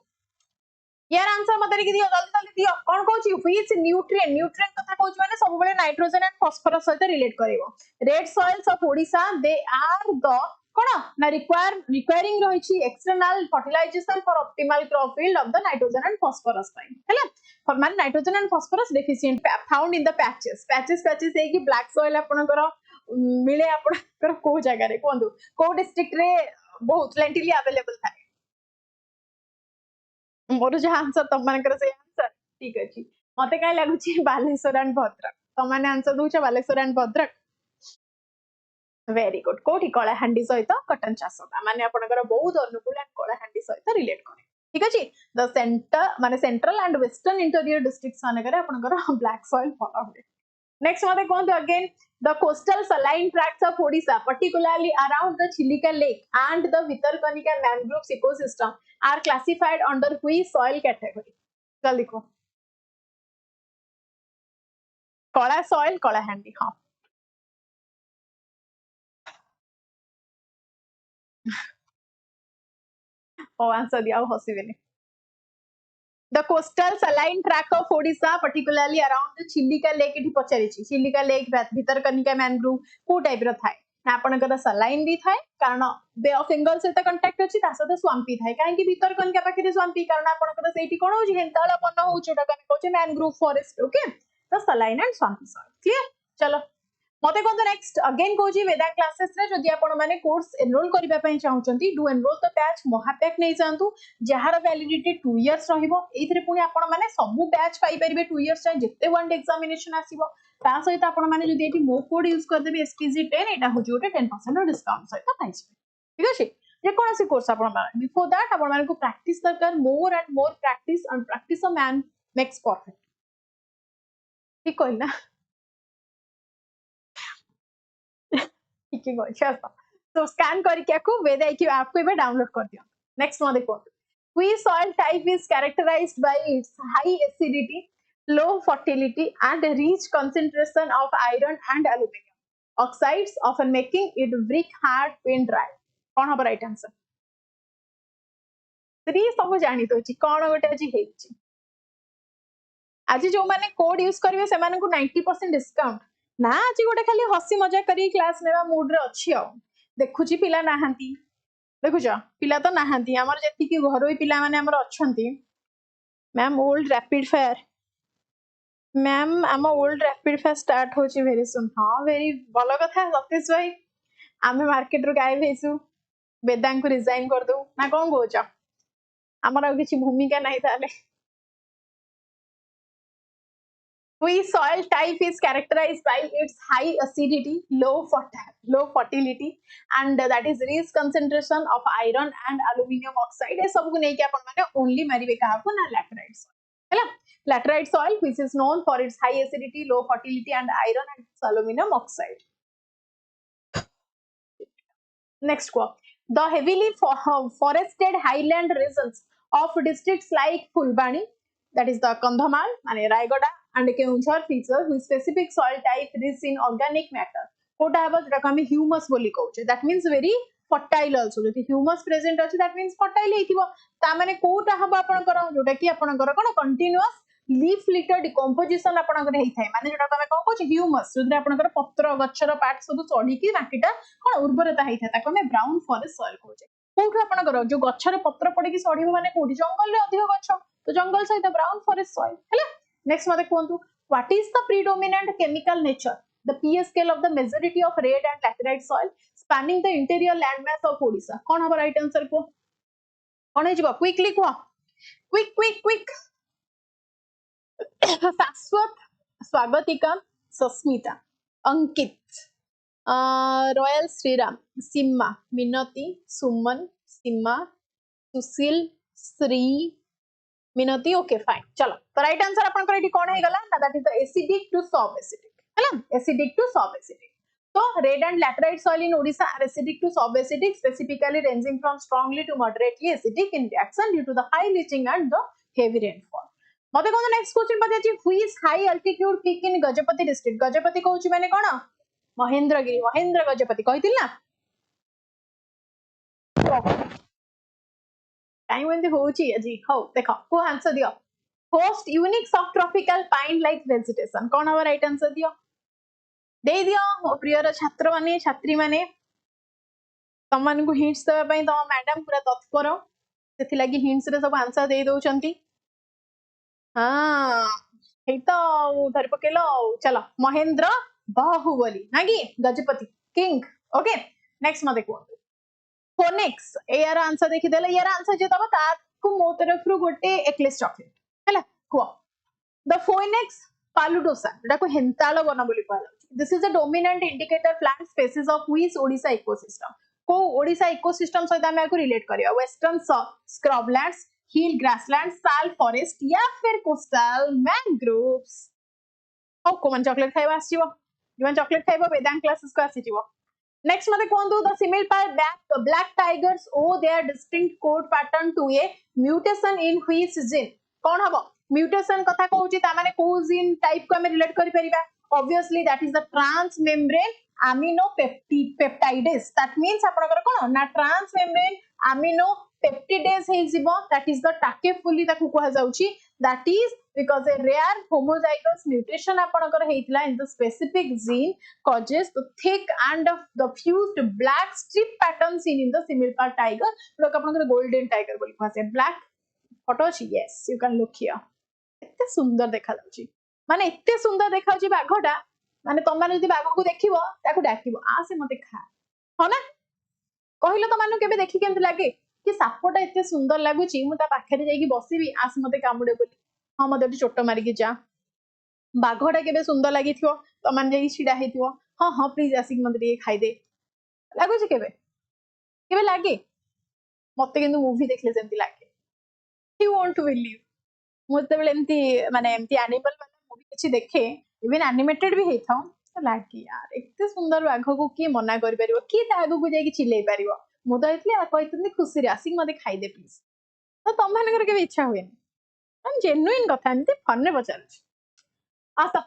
यार आंसर मत देखि दियो जल्दी जल्दी दियो कौन कहूची which nutrient कथा कहूची माने सब बेले नाइट्रोजन एंड फास्फोरस सहित रिलेट करिवो red soils of Odisha they are the कोन ना रिक्वायरिंग रहिछि external fertilization for optimal crop yield of the nitrogen and phosphorus पाई हैला फॉर मान nitrogen and phosphorus deficient found in the patches है कि ब्लैक सॉइल आपनकर मिले आपनकर को जगह रे कोंदु को डिस्ट्रिक्ट रे बहुत लेंटिली अवेलेबल था मोर जो आंसर तुम मानकर से आंसर ठीक अछि मते काई लागुची बालेश्वर एंड भद्रक तुम माने आंसर दोछ Baleshwar and Bhadrak very good कोठी कलाहांडी सहित कटन चाष माने आपनकर बहुत अनुकूल एंड कलाहांडी सहित रिलेट करे ठीक अछि द सेंटर माने central and western interior districts माने आपनकर ब्लैक सॉइल फॉलो हुए नेक्स्ट मते कहंतु again the coastal saline tracts of Odisha, particularly around the Chilika Lake and the Vitarkanika mangroves ecosystem, are classified under which soil category? चल देखो कला soil Kalahandi हाँ ओ answer दिया हसीबेनी The coastal saline tract of Odisha, particularly around the Chilika Lake, इठी पचारिछि Chilika lake Bhitarkanika mangrove को type रो थाए ना आपनकर सलाइन भी थाए कारण बे ऑफ बेंगल सहित कांटेक्ट अछि ता सहित स्वाम्पी थाए काहे कि भितरकनिका पाखरे स्वाम्पी कारण आपनकर सेठी कोन होछि हेंताळपन होछि ओटा कने कहै मैनग्रोव फॉरेस्ट ओके तो सलाइन एंड स्वाम्पी सॉइल क्लियर चलो मते कोन नेक्स्ट अगेन कहूची वेदांग क्लासेस रे जदि आपण माने कोर्स एनरोल करिबा पई चाहउचंती डू एनरोल द बैच महापैक नै जानतु जहार वैलिडिटी 2 इयर्स रहिबो एथिरे पुनी आपण माने सब बैच पाई परिबे 2 इयर्स चाहे जत्ते वन एग्जामिनेशन आसीबो ता सहित आपण माने जदि एठी मो कोड यूज कर देबे एसपीजी 10 एटा होची ओटे 10% डिस्काउंट सहित पाइछे ठीक अछि जे कोनसी कोर्स आपण माने बिफोर दैट आपण माने को प्रैक्टिस दरकार more and more practice and practice a man makes perfect ठीक कहल ना ठीक है अच्छा तो स्कैन करके को वेदा की ऐप को एबे डाउनलोड कर दियो नेक्स्ट वन देखो which soil type is characterized by its high acidity low fertility and rich concentration of iron and aluminum oxides often making it brick hard when dry कौन हम राइट आंसर 3 सब जानि तो छी कोन गोटे अछि हेछि आज जो माने कोड यूज करबे से माने को 90% डिस्काउंट ना आज गोटे खाली हसी मजा करी क्लास नेबा मूड रे अछि आ देखुची पिला नाहंती देखुछ पिला तो नाहंती हमर जेति कि घरोई पिला माने हमर अछंती ma'am old rapid fire ma'am आम ओल्ड रैपिड फायर स्टार्ट होची वेरी सुन हां वेरी भलो कथा सतीश भाई आमे मार्केट रो गायब हेसु वेदांग को रिजाइन कर दो ना कोन कहउछ हमर किछि भूमिका नाही ताले Which soil type is characterized by its high acidity, low fertility, and that is rich concentration of iron and aluminum oxide. ये सब को नहीं क्या अपन माने only मारी कहा को ना laterite soil, है ना? Laterite soil which is known for its high acidity, low fertility, and iron and aluminum oxide. Next quote: the heavily forested highland regions of districts like Fulbani, that is the Kandhamal, and Rayagada. And Keonjhar feature with specific soil type rich in organic matter. Kota हबो जेटा हम humus बोली कहउचे that means very fertile also जति humus present अछि that means fertile हेतिबो ता माने कोटा हबो आपनकर जोटा कि आपनकर कोन कंटीन्यूअस लीफ लिटर डिकम्पोजिशन आपनकर हेई थाए माने जोटा तमे कोन कहछ ह्यूमस जोदरे आपनकर पत्र गच्छर पार्ट सब चढ़ी की माटीटा कोन उर्वरता हेई थाए ताको हमें ब्राउन फॉरेस्ट सॉइल कहछे कोठु आपनकर जो गच्छर पत्र पड़ी की सढ़ीबो माने कोठी जंगल रे अधिक गच्छ तो जंगल सहित ब्राउन फॉरेस्ट सॉइल हैला नेक्स्ट मते कोंतु what is the predominant chemical nature the pH scale of the majority of red and laterite soil spanning the interior landmass of Odisha कोन हबो राइट आंसर को कोन हे जिवो क्विकली को quick Shashwat Swagatika Sasmita Ankit Royal Shriram Seema Minati Suman Seema Sushil Shri Minati okay fine चलो तो राइट आंसर अपन को कोन हे गला that is the acidic to sub acidic हैला acidic to sub acidic so red and laterite soil in Odisha are acidic to subacidic specifically ranging from strongly to moderately acidic in reaction due to the high leaching and the heavy rainfall मते कोन next question पचाची which is high altitude peak in Gajapati district Gajapati कहउची माने कोन महेंद्रगिरी महेंद्र गजपति कहितिल ना time and होची अजी हो देखो को आंसर दियो होस्ट यूनिक सब ट्रॉपिकल पाइन लाइक वेजिटेशन कोन हवा राइट आंसर दियो दे दियो मो प्रियर छात्र माने छात्री माने तमन को हिंट्स देबा पई तो मैडम पूरा तत्पर सेथि लागि हिंट्स रे सब आंसर दे दोचंती हां हे तो धरि पकेलो चलो महेंद्र बाहुबली नागी गजपति किंग ओके नेक्स्ट म देखो फोनिक्स यार आंसर देखि देले यार आंसर जे तब ता को मो तरफ रु गोटे एकलेस चॉकलेट हैला को द फोनिक्स पालुडोसा जेटा को हेंतालो बन बोली कहला this is a dominant indicator plant species of which Odisha ecosystem को ओडिशा इकोसिस्टम सहित हम को रिलेट करिया वेस्टर्न स्क्रबलैंड्स हिल ग्रासलैंड साल फॉरेस्ट या फिर कोस्टल मैंग्रोव्स ओ कोमन चॉकलेट खाइबा आसीबो जवन चॉकलेट खाइबो वेदांग क्लासेस को आसीबो नेक्स्ट मते कोंदु the Similipal black tigers owe their distinct coat pattern to a mutation in which gene कोन हबो म्यूटेशन कथा कहउची ता माने को जीन टाइप को हम रिलेट करि परिबा obviously that is the transmembrane aminopeptidase that means आपनकर कोन ना transmembrane aminopeptidase हे जिवो that is the टाकेफुली ताकू कहै जाउची that is because a rare homozygous mutation आपनकर हेइतला in the specific gene causes the thick and the fused black strip pattern seen in the similpar tiger लोक आपनकर golden tiger बोली कहसे black photo छी yes you can look here एते सुंदर देखा जाउची माने एते सुंदर देखाउची बाघटा माने तम माने जदी बाघ को देखिबो ताकू डाकिबो आ से मते खा हो ना कहिलो त मानु केबे देखि केमति लागे कि सापटा एते सुंदर लागुची मु ता पाखरे जाई कि बसिबी आ से मते कामुडे बोली हां मते छोटो मारी कि जा बाघटा केबे सुंदर लागिथियो त मान जाई छिडा हेतियो हां हां प्लीज आसी मते दे खाइ दे लागुची केबे लागे मते किंतु मूवी देखले जेमति लागे यू वांट टू बिलीव मुते बेले एमती माने एमती एनिमल मूवी किछि देखे इवन एनिमेटेड भी हेथाउ तो लागी यार एते सुंदर बाघ को की मना करि परिबो की ता आगु को जाई कि चिल्लै परिबो मु तो इतले कहितनी खुशी रे आसी मते खाइ दे प्लीज तो तम मानकर के इच्छा होएन हम जेन्युइन कथा एमती फन रे बचारछ आसा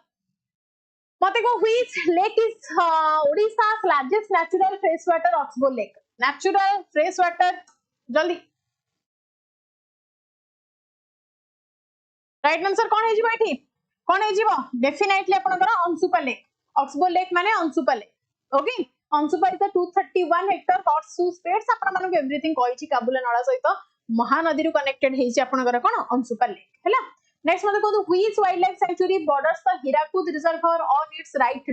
मते को which lake is Odisha's largest natural freshwater oxbow lake natural freshwater जल्दी राइट आंसर कोन हे जिवो एठी कोन हे जिवो डेफिनेटली आपनकर अंशुपा लेक ऑक्सबो लेक माने Anshupa lake okay Anshupa is 231 hectare horseshoe shaped आपन मानु एवरीथिंग कहिछि काबुला नळा सहित महानदी रु कनेक्टेड हेछि आपनकर कोन अंशुपा लेक हैला नेक्स्ट मते कहू which wildlife sanctuary borders the Hirakud reservoir on its right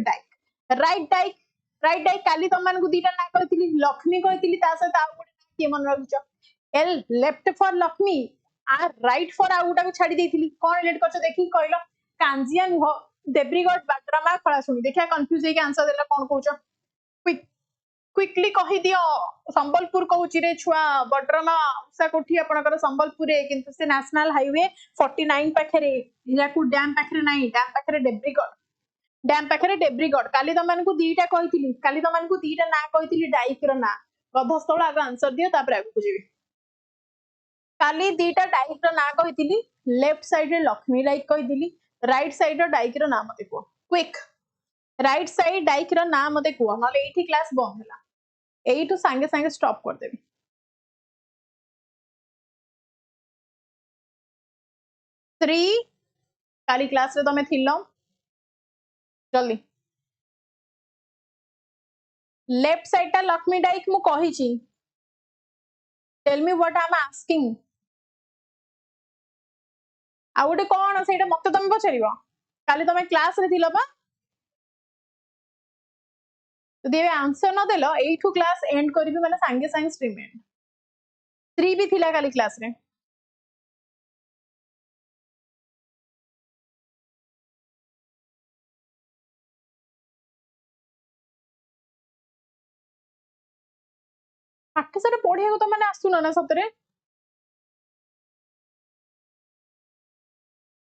dyke काली तम मानु दीटा ना कहितली लक्ष्मी कहितली ता सहित आ गुटे के मन रखिछ एल लेफ्ट फॉर लक्ष्मी आ राइट फॉर आ गुटा को छाडी देथिली कोन रिलेट करछ देखि कहलो कांजिया नुह देब्रीगढ़ बाट्रामा खळा सुनी देखिया कंफ्यूज हे के आंसर देला कोन कहउछ क्विकली कहि दियो संबलपुर कहउची रे छुआ बट्रामा उसा कोठी आपनकर संबलपुर रे किंतु से नेशनल हाईवे 49 पाखरे हिराकू डैम पाखरे नाही डैम पाखरे डेब्रीगढ़ काली तमन को दीटा कहितली काली तमन को दीटा ना कहितली डाइक रो ना गधस्थळ आग आंसर दियो तापर आगु जेबी काली दीटा डाइक रो ना कहितली लेफ्ट साइड रे लक्ष्मी डाइक कहितली राइट साइड रो डाइक रो ना मते को क्विक राइट साइड डाइक रो ना मते को नले एठी क्लास बंद होला एठू संगे संगे स्टॉप कर देबी 3 काली क्लास रे तमे थिलो जल्दी लेफ्ट साइड टा लक्ष्मी डाइक मु कहि छी tell me what I am asking आ गोटे कोन सेटा मते तमे पछरिबो काली तमे क्लास रे थिलो बा यदि आंसर न देलो एठू क्लास एंड करबी माने संगे संग स्ट्रीम एंड 3 भी थिला काली क्लास रे पाठ सारे पढ़िया को तो माने आसुन ना सतरे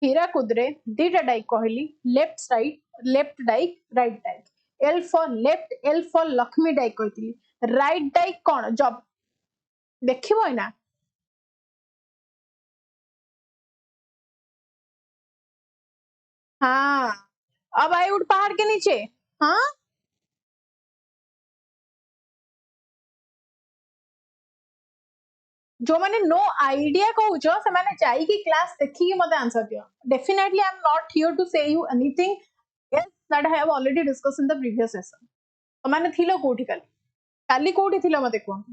हीराकुद रे दीटा डाइक कहली left dyke right dyke L for left L for Lakshmi dyke कहती राइट डाइक कौन जब देखिबो ना हाँ अब आई उठ पहाड़ के नीचे हाँ जो माने नो आइडिया कहूछ से माने जाई की क्लास देखी के मते आंसर दियो definitely I am not here to say you anything else that I have already discussed in the previous session तो माने थिलो कोठी काली कोठी थिलो मते को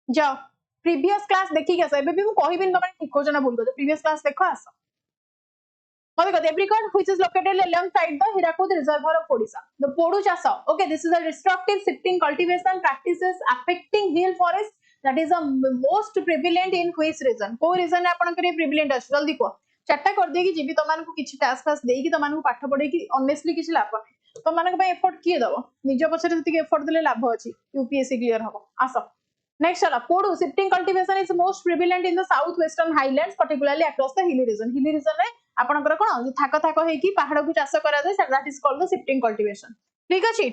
जाओ प्रीवियस क्लास देखी के एबे भी मु कहिबिन त माने ठीक हो जना बोल दो प्रीवियस क्लास देखो आसो मते को apricot which is located alongside the Hirakud reservoir of Odisha the podu chasa okay this is a destructive shifting cultivation practices affecting hill forest that is the most prevalent in which region को region आपन करे prevalent अछि जल्दी को चारटा कर दे कि जीवी तमान को किछि टास्क पास देई कि तमान को पाठ पढे कि ऑनेस्टली किछि लाभ नै तमान को एफर्ट किए दबो निज पछरे जति एफर्ट देले लाभ अछि यूपीएससी क्लियर हबो आसो Next, podu shifting cultivation is most prevalent in the southwestern highlands, particularly across the hilly region. Hilly region रे आपनकर कोन थाक थाक हे कि पहाड़ को चाष करा जाय that is called the shifting cultivation. ठीक अछि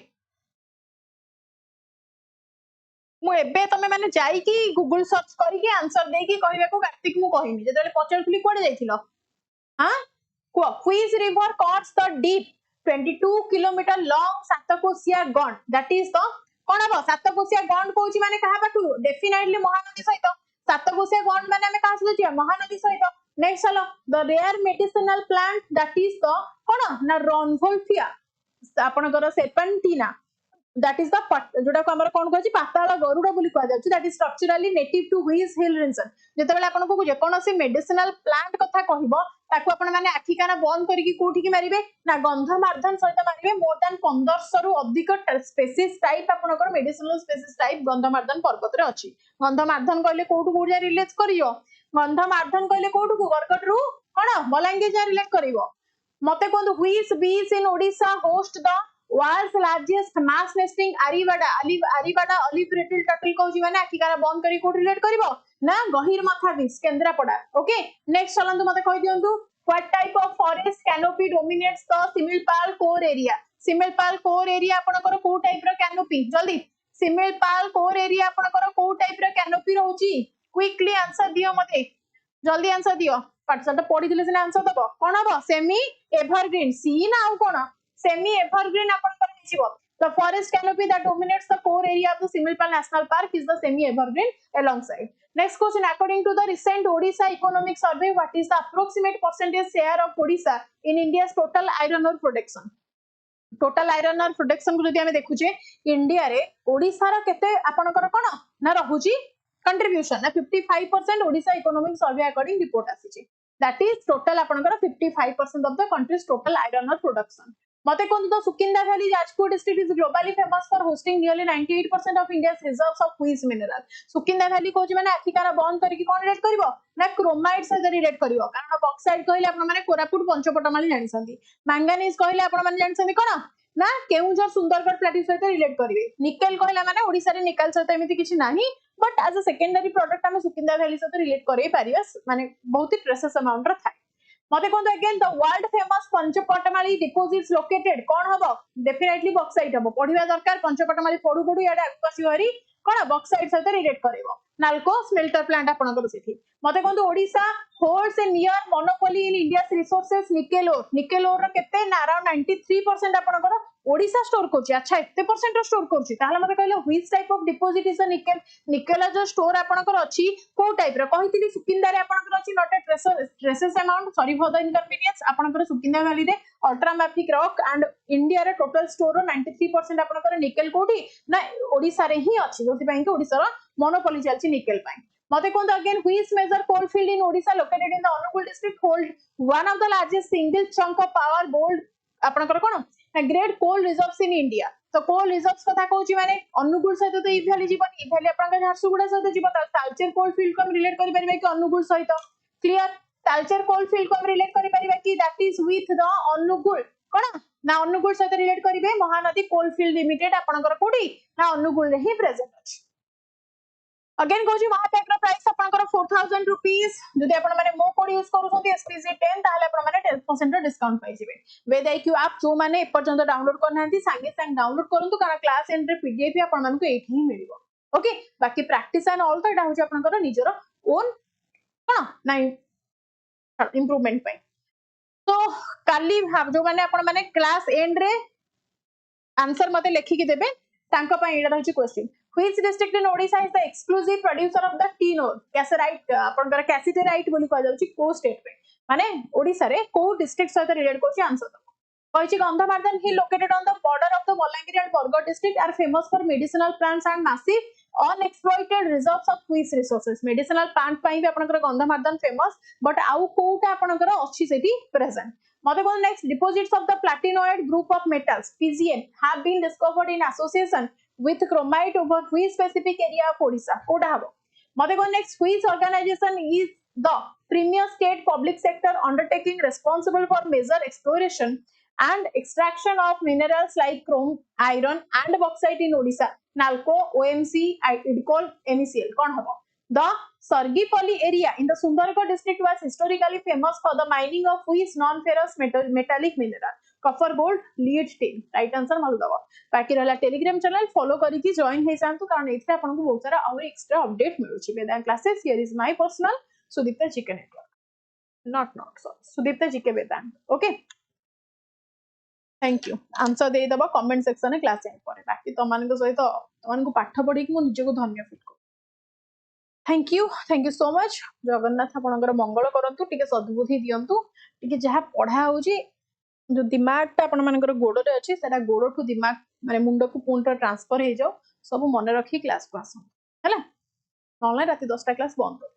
मु एबे तमे माने जाई कि गूगल सर्च करी कि आंसर दे कि कहबे को कार्तिक मु कहिनी जेतले पचरथली कोडे जाइथिलो हां को which river cuts the deep 22 kilometer long सातकोशिया गंड that is the कोन हबो सातकोशिया गंड कहूची माने कहा पाटू डेफिनेटली महानदी सहित सातकोशिया गंड माने हमें कहा सहित महानदी सहित नेक्स्ट चलो the rare medicinal plant that is the कोन ना रनवोल्फिया आपनकर सेपेंटिना that is the जोटा को हमर कोन कहछि पाताळ गरुड बोली कहै जाछि that is structurally native to which hill region जेतेबेला आपन को जे कोनोसी मेडिसिनल प्लांट कथा कहबो ताको आपण माने आखि काना बंद करिकि कोठी कि मारिबे ना गंधमार्धन सहित मारिबे मोर देन 1500 रु अधिक स्पेसीज टाइप आपनकर मेडिसिनल स्पेसीज टाइप गंधमार्धन पर्वत रे अछि गंधमार्धन कहले कोठु कोठा रिलेट करियो गंधमार्धन कहले कोठु को बरकट रु कोन बलांगी जा रिलेट करिवो मते कोन which beach in Odisha host the world's largest mass nesting arivada olive brittle turtle कहउची माने आखिकारा बंद करी कोठ रिलेट करिवो ना गहिर माथा बीच केंद्रापड़ा ओके नेक्स्ट चलंतु मते कहि दियंतु what type of forest canopy dominates the similpal core area आपनकर को टाइप रो canopy जल्दी similpal core area आपनकर को टाइप रो canopy रहउची क्विकली आंसर दियो मते जल्दी आंसर दियो पाठशाला पढी दिले सिना आंसर दबो कोन हबो सेमी एवरग्रीन सी ना आउ कोन semi evergreen आपनकर हिजिबो the forest canopy that dominates the core area of the Similpal National Park is the semi evergreen alongside next question according to the recent Odisha economic survey what is the approximate percentage share of Odisha in India's total iron ore production total iron ore production को जदि हमें देखुचे India रे ओडिसा रा केते आपनकर कोन ना रहउची contribution ना 55% Odisha economic survey according report आसीची that is total आपनकर 55% of the country's total iron ore production मते कोन तो Sukinda valley Jajpur district is globally famous for hosting nearly 98% of India's reserves of which mineral Sukinda valley Kochi माने आखिकारा बंद करके कोन relate करबो ना chromite से relate करबो कारण बॉक्साइट कहले आपण माने कोरापुट पंचपटमाली जानि संदी मैंगानीज कहले आपण माने जानि संदी कोन ना केउझर सुंदरगढ़ प्लेटिव सहित रिलेट करिवे निकेल कहला माने ओडिसा रे निकेल सहित एमिति किछि नाही but as a secondary product हम सुकिंदा वैली सहित रिलेट करै परिबा माने बहुत ही प्रेशियस अमाउंट रा थाए मते कोन again the world famous Panchpatmali deposits located कोन हबो डेफिनेटली बॉक्साइट हबो पढिबा दरकार पंचपटमाली पढु याडा आसी हरी कोन बॉक्साइट सहित रिलेट करबो नाल्को स्मेल्टर प्लांट आपनकर सेठी मते कहंतु Odisha holds a near monopoly in India's resources nickel ore केते अराउंड 93% आपनकर ओडिसा स्टोर करछि अच्छा एते परसेंट स्टोर करछि ताहले मते कहले which type of deposit is a nickel जो स्टोर आपनकर अछि को टाइप रो कहितली सुकिंदारे आपनकर अछि not a traces amount sorry for the inconvenience आपनकर सुकिंदा वैली रे अल्ट्रामैफिक रॉक एंड इंडिया रे टोटल स्टोर रो 93% आपनकर निकेल कोठी ना ओडिसा रे ही अछि जोति पई कि ओडिसा रो मोनोपोली चलछि निकेल पई मते कोन again which major coal field in Odisha located in the Angul district hold one of the largest single chunk of power gold आपनकर कोन great coal reserves in India तो कोल रिजर्व्स कथा कहूची माने अनुगुल सहित तो इभ्याली जीवन इभ्याली आपनकर झारसुगुडा सहित जीवन तालचेर कोल फील्ड को रिलेट करि परिबे कि अनुगुल सहित क्लियर तालचेर कोल फील्ड को रिलेट करि परिबे कि that is with the Angul कोन ना अनुगुल सहित रिलेट करिवे महानदी कोल फील्ड लिमिटेड आपनकर कोडी ना अनुगुल रे ही प्रेजेंट अछि अगेन कहूची महापैक रो प्राइस आपनकर 4000 रुपीस जदि आपन माने मो कोड यूज करूछंती एसपीसी 10 ताले आपन माने 10% डिस्काउंट पाइ जिवे वेद आईक्यू ऐप जो माने ए पर्यंत डाउनलोड करनांती संगे संग डाउनलोड करंतु कारण क्लास एंड रे पीडीएफ आपन मानको एठी ही मिलिबो ओके बाकी प्रैक्टिस एंड ऑल तो एटा होची आपनकर निजरो ओन कोन नाइ इंप्रूवमेंट पई तो काली जो माने आपन माने क्लास एंड रे आंसर मते लेखि के देबे तांका पई एटा होची question Which district in Odisha is the exclusive producer of the tea node? Cassiterite आपनकर cassiterite बोली कह जाउची को स्टेट पे माने ओडिसा रे को डिस्ट्रिक्ट सहित रिलेट करची आंसर दो कहची गंधमार्दन ही located on the border of the Balangiri and Bargarh district are famous for medicinal plants and massive unexploited reserves of fish resources medicinal plant पई भी आपनकर गंधमार्दन फेमस बट आउ कोटा आपनकर अछि सेठी प्रेजेंट मते कोन next deposits of the platinoid group of metals PGM have been discovered in association with chromite over which specific area of Odisha कोटा हबो मते कोन next which organization is the premier state public sector undertaking responsible for major exploration and extraction of minerals like chrome iron and bauxite in Odisha NALCO OMC IDCOL MECL कोन हबो the Sargipalli area in the Sundargarh district was historically famous for the mining of which non-ferrous metallic mineral copper gold lead tin right answer Malu दबा बाकी रहला Telegram channel follow करी की join हे जानतु कारण एथरा आपन को बहुत सारा और एक्स्ट्रा अपडेट मिलुची Vedant classes here is my personal Sudipta GK network not Sudipta GK Vedant okay thank you answer दे दबा कमेंट सेक्शन में क्लास एंड पर बाकी तो मान को सहित तो मान को पाठ पढी की मु निजे को धन्य फील कर thank you so much Jagannath आपनकर मंगल करंतु टिके सद्बुद्धि दियंतु टिके जहा पढ़ा होची जो दिमाग ता आपण मानकर गोड़ रे अछि सेटा गोड़ टू दिमाग माने मुंड को पुंट ट्रांसफर हे जाओ सब मन रखी क्लास को आसो हैला ऑनलाइन राति 10टा क्लास बंद